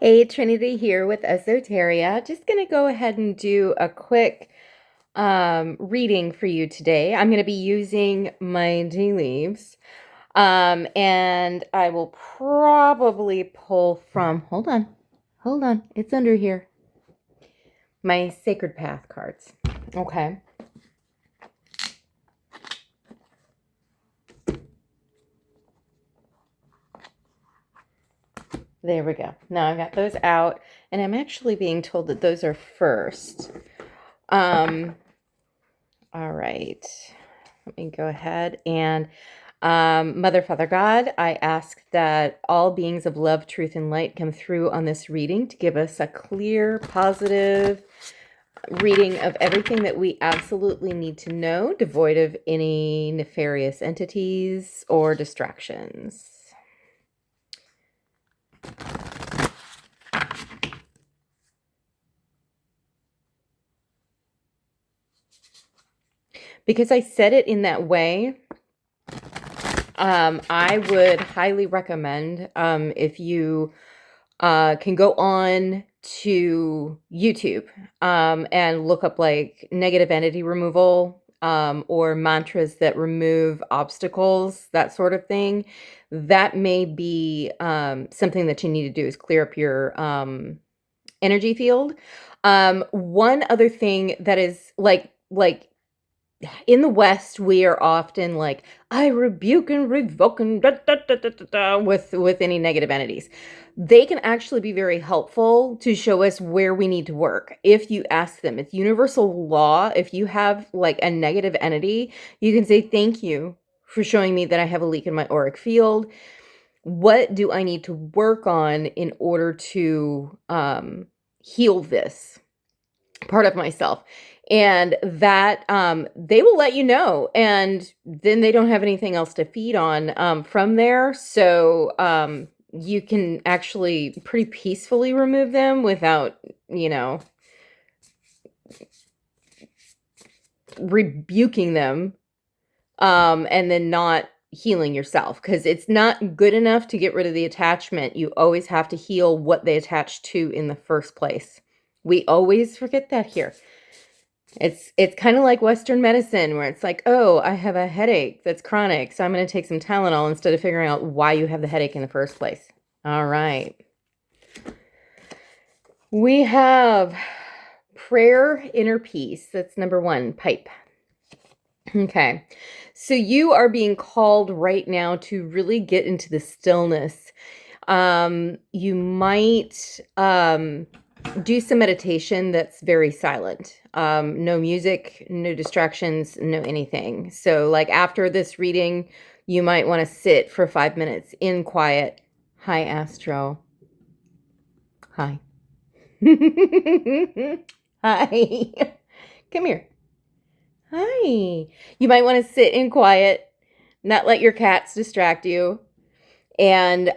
Hey, Trinity here with Esoteria. Just going to go ahead and do a quick reading for you today. I'm going to be using my tea leaves, and I will probably pull from, hold on, it's under here, my Sacred Path cards. Okay. There we go. Now I got those out, and I'm actually being told that those are first. All right. Let me go ahead and Mother, Father, God, I ask that all beings of love, truth, and light come through on this reading to give us a clear, positive reading of everything that we absolutely need to know, devoid of any nefarious entities or distractions. Because I said it in that way, I would highly recommend if you can go on to YouTube and look up like negative entity removal or mantras that remove obstacles, that sort of thing. That may be something that you need to do is clear up your energy field. One other thing that is like in the West, we are often like, I rebuke and revoke and with any negative entities. They can actually be very helpful to show us where we need to work. If you ask them, it's universal law. If you have like a negative entity, you can say, thank you for showing me that I have a leak in my auric field. What do I need to work on in order to heal this part of myself? And that they will let you know, and then they don't have anything else to feed on from there. So you can actually pretty peacefully remove them without, rebuking them and then not healing yourself, because it's not good enough to get rid of the attachment. You always have to heal what they attached to in the first place. We always forget that here. It's kind of like Western medicine, where it's like, oh, I have a headache that's chronic, so I'm going to take some Tylenol instead of figuring out why you have the headache in the first place. All right. We have prayer, inner peace. That's number 1, pipe. Okay. So you are being called right now to really get into the stillness. You might do some meditation that's very silent. No music, no distractions, no anything. So like after this reading, you might want to sit for 5 minutes in quiet. Hi, Astro. Hi. Hi. Come here. Hi. You might want to sit in quiet, not let your cats distract you. And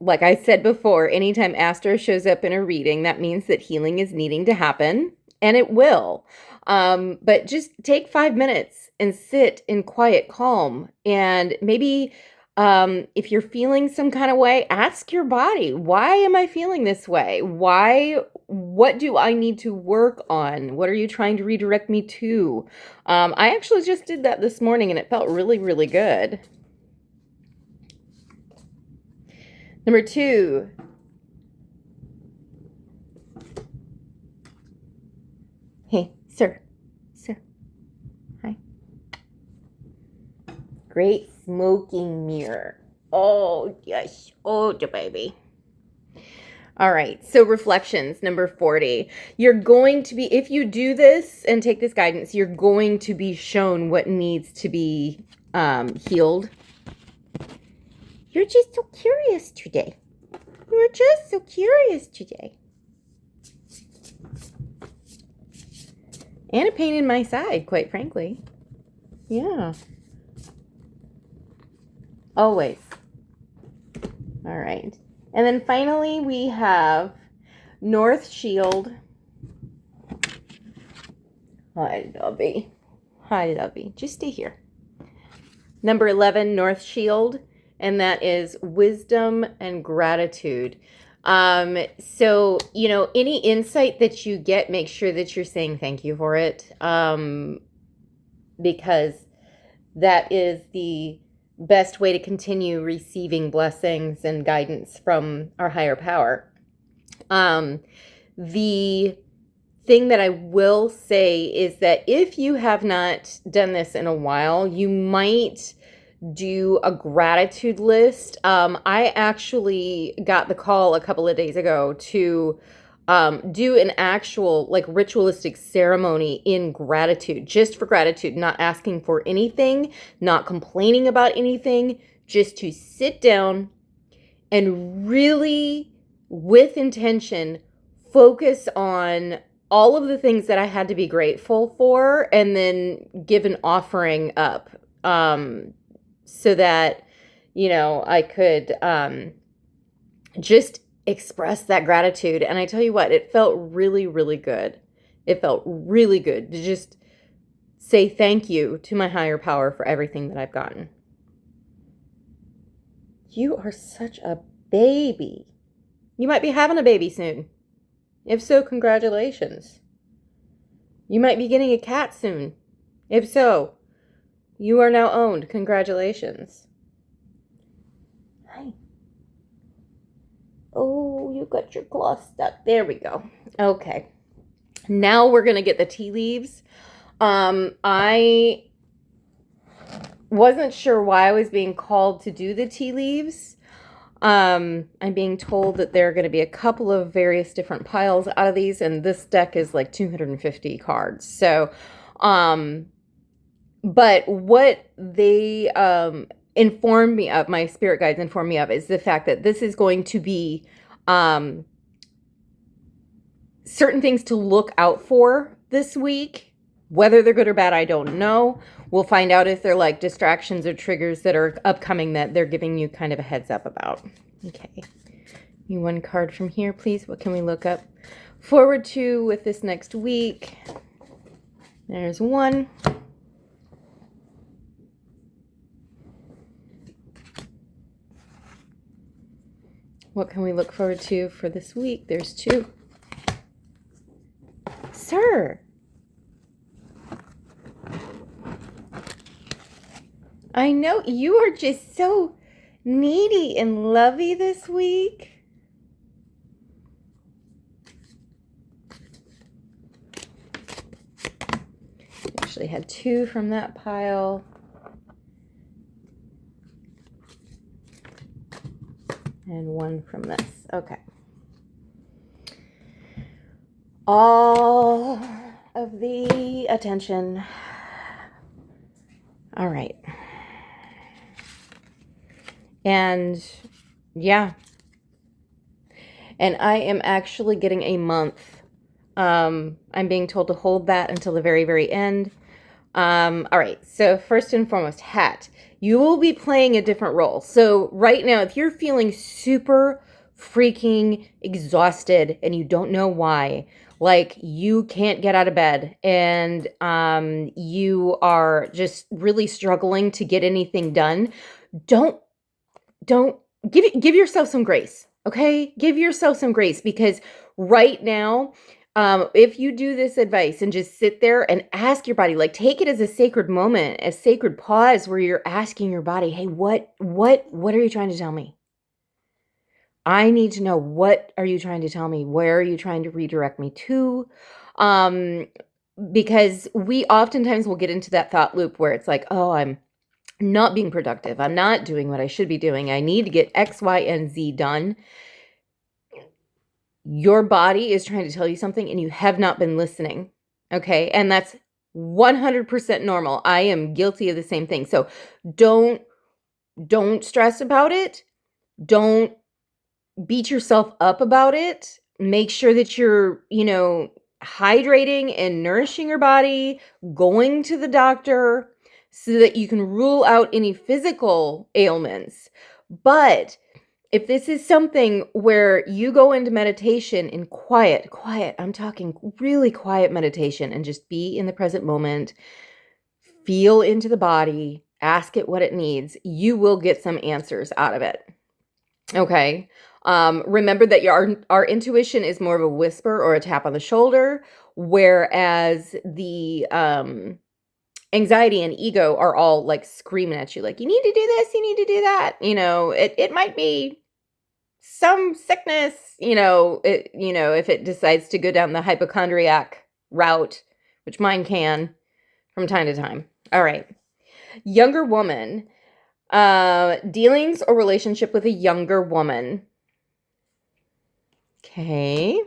like I said before, anytime Astro shows up in a reading, that means that healing is needing to happen, and it will. But just take 5 minutes and sit in quiet calm. And maybe if you're feeling some kind of way, ask your body, why am I feeling this way? What do I need to work on? What are you trying to redirect me to? I actually just did that this morning, and it felt really, really good. Number 2. Hey, sir. Sir. Hi. Great smoking mirror. Oh, yes. Oh, the baby. All right. So reflections, number 40. You're going to be, if you do this and take this guidance, you're going to be shown what needs to be healed. You're just so curious today. You're just so curious today. And a pain in my side, quite frankly. Yeah. Always. All right. And then finally we have North Shield. Hi, Lovey. Hi, Lovey. Just stay here. Number 11, North Shield. And that is wisdom and gratitude. So, any insight that you get, make sure that you're saying thank you for it. Because that is the best way to continue receiving blessings and guidance from our higher power. The thing that I will say is that if you have not done this in a while, you might do a gratitude list. I actually got the call a couple of days ago to do an actual like ritualistic ceremony in gratitude, just for gratitude, not asking for anything, not complaining about anything, just to sit down and really, with intention, focus on all of the things that I had to be grateful for, and then give an offering up, so that, I could just express that gratitude. And I tell you what, it felt really, really good. It felt really good to just say thank you to my higher power for everything that I've gotten. You are such a baby. You might be having a baby soon. If so, congratulations. You might be getting a cat soon. If so, you are now owned. Congratulations. Hi. Oh, you got your claw stuck. There we go. Okay. Now we're going to get the tea leaves. I wasn't sure why I was being called to do the tea leaves. I'm being told that there are going to be a couple of various different piles out of these, and this deck is like 250 cards. So, but what they informed me of, my spirit guides informed me of, is the fact that this is going to be certain things to look out for this week. Whether they're good or bad, I don't know. We'll find out if they're like distractions or triggers that are upcoming that they're giving you kind of a heads up about. Okay. You one card from here, please. What can we look up forward to with this next week? There's one. What can we look forward to for this week? There's two. Sir. I know you are just so needy and lovey this week. Actually had two from that pile. And one from this. Okay. All of the attention. All right. And yeah. And I am actually getting a month. I'm being told to hold that until the very, very end. All right. So first and foremost, hat. You will be playing a different role. So right now, if you're feeling super freaking exhausted and you don't know why, like you can't get out of bed and you are just really struggling to get anything done, don't give yourself some grace. Okay? Give yourself some grace, because right now, if you do this advice and just sit there and ask your body, like take it as a sacred moment, a sacred pause where you're asking your body, hey, what are you trying to tell me? I need to know, what are you trying to tell me? Where are you trying to redirect me to? Because we oftentimes will get into that thought loop where it's like, oh, I'm not being productive. I'm not doing what I should be doing. I need to get X, Y, and Z done. Your body is trying to tell you something and you have not been listening. Okay. And that's 100% normal. I am guilty of the same thing. So don't stress about it. Don't beat yourself up about it. Make sure that you're, hydrating and nourishing your body, going to the doctor so that you can rule out any physical ailments. But if this is something where you go into meditation in quiet, I'm talking really quiet meditation, and just be in the present moment, feel into the body, ask it what it needs, you will get some answers out of it. Okay. Remember that our intuition is more of a whisper or a tap on the shoulder, whereas the anxiety and ego are all like screaming at you, like, you need to do this, you need to do that. It might be some sickness, if it decides to go down the hypochondriac route, which mine can from time to time. All right. Younger woman, dealings or relationship with a younger woman. Okay.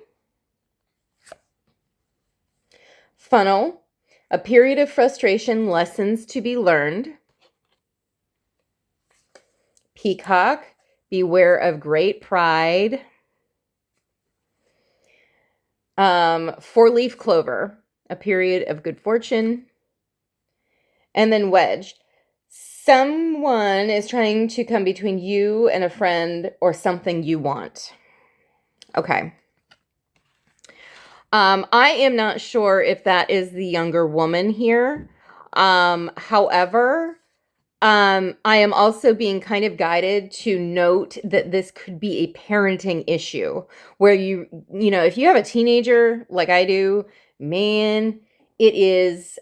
Funnel, a period of frustration, lessons to be learned. Peacock, beware of great pride. Four-leaf clover, a period of good fortune. And then wedge, someone is trying to come between you and a friend or something you want. Okay. I am not sure if that is the younger woman here. However, I am also being kind of guided to note that this could be a parenting issue where if you have a teenager like I do, man, it is,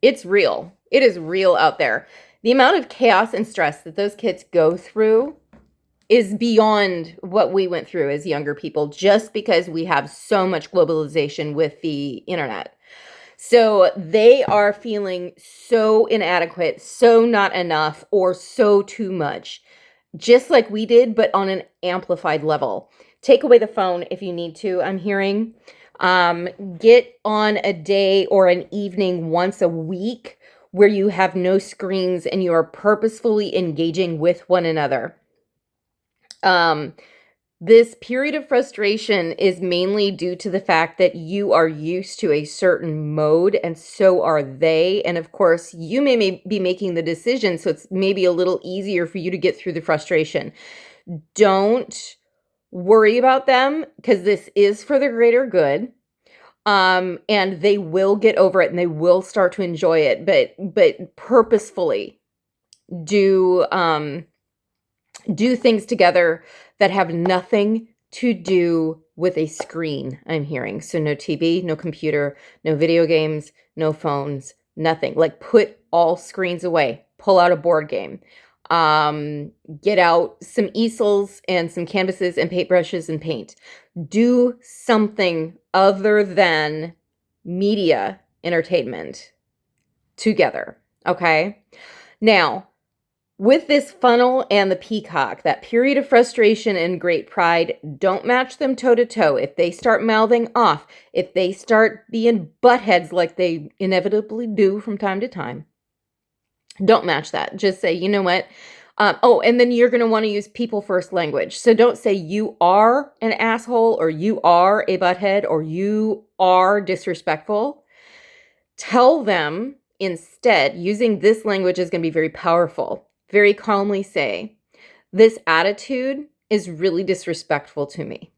it's real. It is real out there. The amount of chaos and stress that those kids go through is beyond what we went through as younger people, just because we have so much globalization with the internet. So they are feeling so inadequate, so not enough, or so too much, just like we did, but on an amplified level. Take away the phone if you need to, I'm hearing. Get on a day or an evening once a week where you have no screens and you are purposefully engaging with one another. This period of frustration is mainly due to the fact that you are used to a certain mode and so are they. And of course, you may be making the decision, so it's maybe a little easier for you to get through the frustration. Don't worry about them because this is for the greater good. And they will get over it and they will start to enjoy it, but purposefully do things together that have nothing to do with a screen, I'm hearing. So no TV, no computer, no video games, no phones, nothing. Like, put all screens away. Pull out a board game. Get out some easels and some canvases and paintbrushes and paint. Do something other than media entertainment together, okay? Now, with this funnel and the peacock, that period of frustration and great pride, don't match them toe-to-toe. If they start mouthing off, if they start being buttheads like they inevitably do from time to time, don't match that. Just say, you know what? And then you're going to want to use people first language. So don't say you are an asshole or you are a butthead or you are disrespectful. Tell them instead, using this language is going to be very powerful. Very calmly say, this attitude is really disrespectful to me.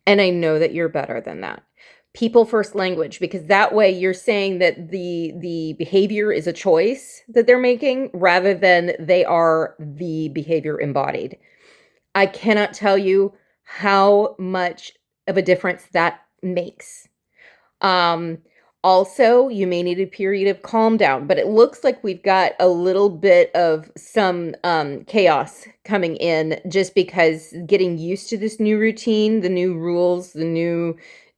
And I know that you're better than that. People first language, because that way you're saying that the behavior is a choice that they're making rather than they are the behavior embodied. I cannot tell you how much of a difference that makes. Also, you may need a period of calm down, but it looks like we've got a little bit of some chaos coming in just because getting used to this new routine, the new rules, the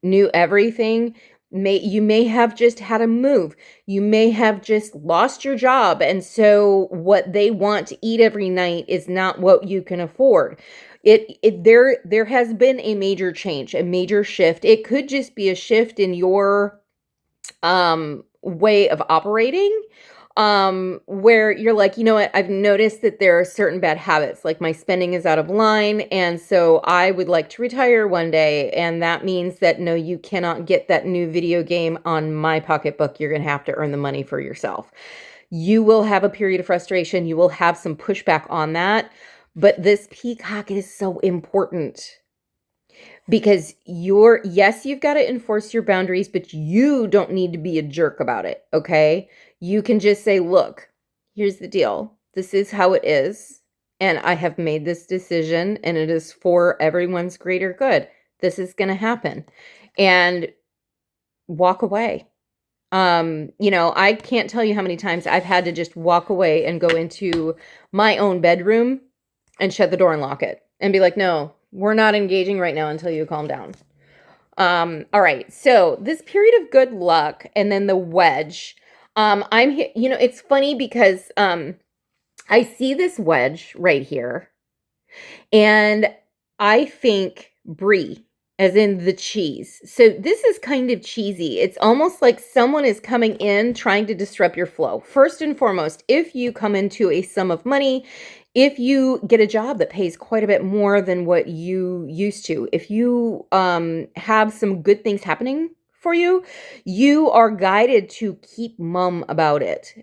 new everything, you may have just had a move. You may have just lost your job. And so what they want to eat every night is not what you can afford. There has been a major change, a major shift. It could just be a shift in your way of operating, where you're like, you know what, I've noticed that there are certain bad habits, like my spending is out of line, and so I would like to retire one day, and that means that no, you cannot get that new video game on my pocketbook. You're going to have to earn the money for yourself. You will have a period of frustration. You will have some pushback on that, but this peacock is so important. Because you've got to enforce your boundaries, but you don't need to be a jerk about it, okay? You can just say, look, here's the deal. This is how it is. And I have made this decision and it is for everyone's greater good. This is going to happen. And walk away. I can't tell you how many times I've had to just walk away and go into my own bedroom and shut the door and lock it and be like, no, we're not engaging right now until you calm down. All right. So this period of good luck and then the wedge. It's funny because I see this wedge right here and I think brie, as in the cheese. So this is kind of cheesy. It's almost like someone is coming in trying to disrupt your flow. First and foremost, if you come into a sum of money, if you get a job that pays quite a bit more than what you used to, if you have some good things happening for you, you are guided to keep mum about it,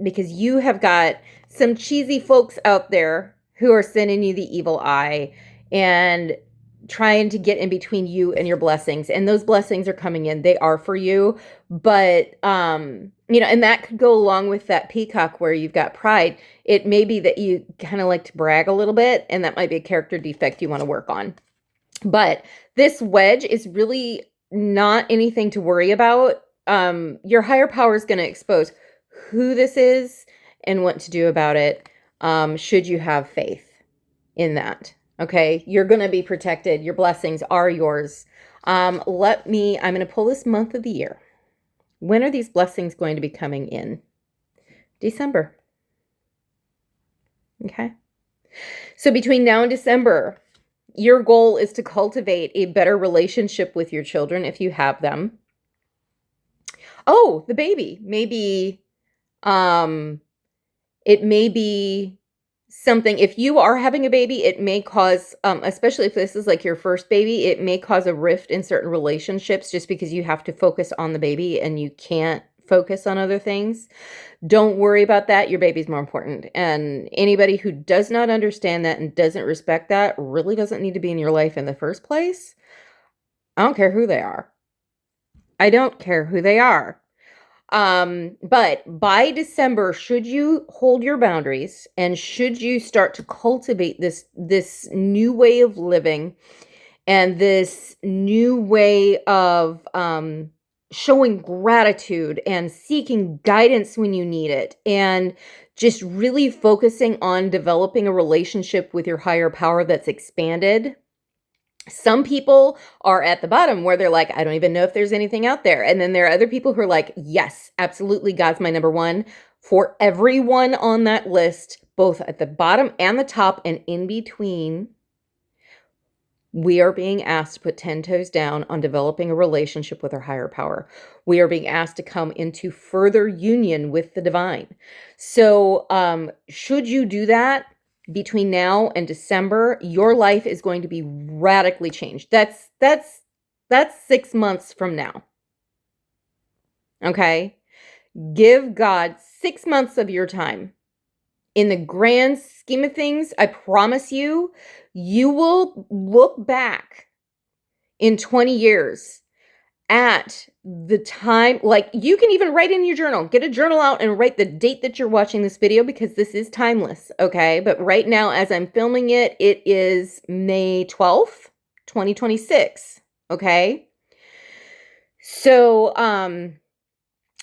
because you have got some cheesy folks out there who are sending you the evil eye and trying to get in between you and your blessings. And those blessings are coming in. They are for you. But, and that could go along with that peacock where you've got pride. It may be that you kind of like to brag a little bit, and that might be a character defect you want to work on. But this wedge is really not anything to worry about. Your higher power is going to expose who this is and what to do about it, should you have faith in that. Okay, you're going to be protected. Your blessings are yours. I'm going to pull this month of the year. When are these blessings going to be coming in? December. Okay. So between now and December, your goal is to cultivate a better relationship with your children if you have them. Oh, the baby. Maybe, it may be something, if you are having a baby, it may cause, especially if this is like your first baby, it may cause a rift in certain relationships just because you have to focus on the baby and you can't focus on other things. Don't worry about that. Your baby's more important. And anybody who does not understand that and doesn't respect that really doesn't need to be in your life in the first place. I don't care who they are. I don't care who they are. But by December, should you hold your boundaries and should you start to cultivate this new way of living and this new way of showing gratitude and seeking guidance when you need it and just really focusing on developing a relationship with your higher power that's expanded. Some people are at the bottom where they're like, I don't even know if there's anything out there. And then there are other people who are like, yes, absolutely, God's my number one. For everyone on that list, both at the bottom and the top and in between, we are being asked to put 10 toes down on developing a relationship with our higher power. We are being asked to come into further union with the divine. So should you do that, between now and December, your life is going to be radically changed. That's 6 months from now. Okay? Give God 6 months of your time. In the grand scheme of things, I promise you, you will look back in 20 years at the time, like you can even write in your journal, get a journal out and write the date that you're watching this video because this is timeless, okay? But right now, as I'm filming it, it is May 12th, 2026, okay? So,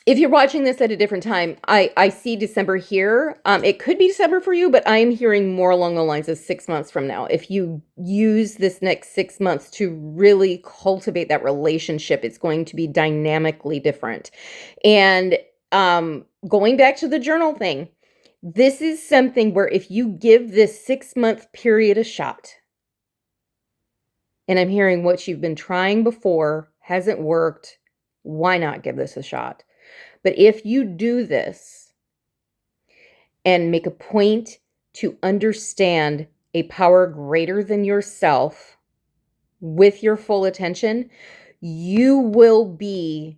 if you're watching this at a different time, I see December here. It could be December for you, but I am hearing more along the lines of 6 months from now. If you use this next 6 months to really cultivate that relationship, it's going to be dynamically different. And going back to the journal thing, this is something where if you give this 6 month period a shot, and I'm hearing what you've been trying before hasn't worked, why not give this a shot? But if you do this and make a point to understand a power greater than yourself with your full attention, you will be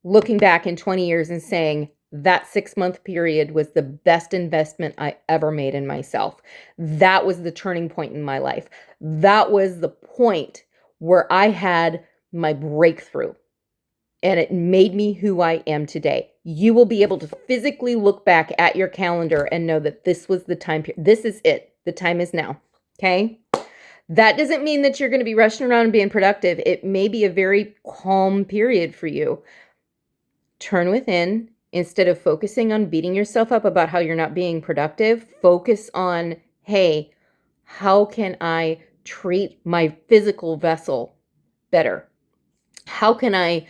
looking back in 20 years and saying, that 6 month period was the best investment I ever made in myself. That was the turning point in my life. That was the point where I had my breakthrough. and it made me who I am today. You will be able to physically look back at your calendar and know that this was the time period. This is it. The time is now. Okay? That doesn't mean that you're going to be rushing around and being productive. It may be a very calm period for you. Turn within. Instead of focusing on beating yourself up about how you're not being productive, focus on, hey, how can I treat my physical vessel better? How can I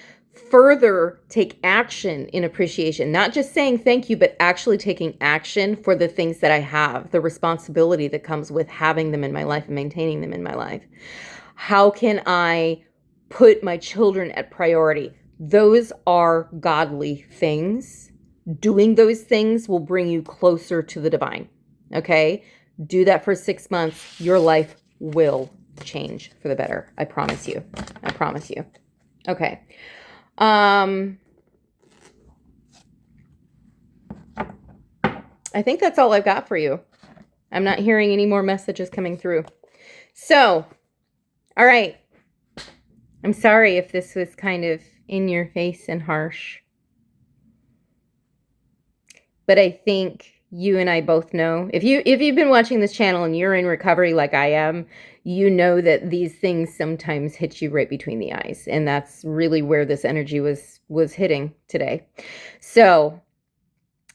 further take action in appreciation? Not just saying thank you, but actually taking action for the things that I have, the responsibility that comes with having them in my life and maintaining them in my life. How can I put my children at priority? Those are godly things. Doing those things will bring you closer to the divine. Okay? Do that for 6 months. Your life will change for the better. I promise you. I promise you. Okay. I think that's all I've got for you. I'm not hearing any more messages coming through. So, all right. I'm sorry if this was kind of in your face and harsh. But I think you and I both know, if you've been watching this channel and you're in recovery like I am, you know that these things sometimes hit you right between the eyes. And that's really where this energy was hitting today. So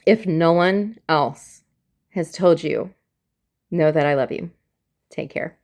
if no one else has told you, know that I love you. Take care.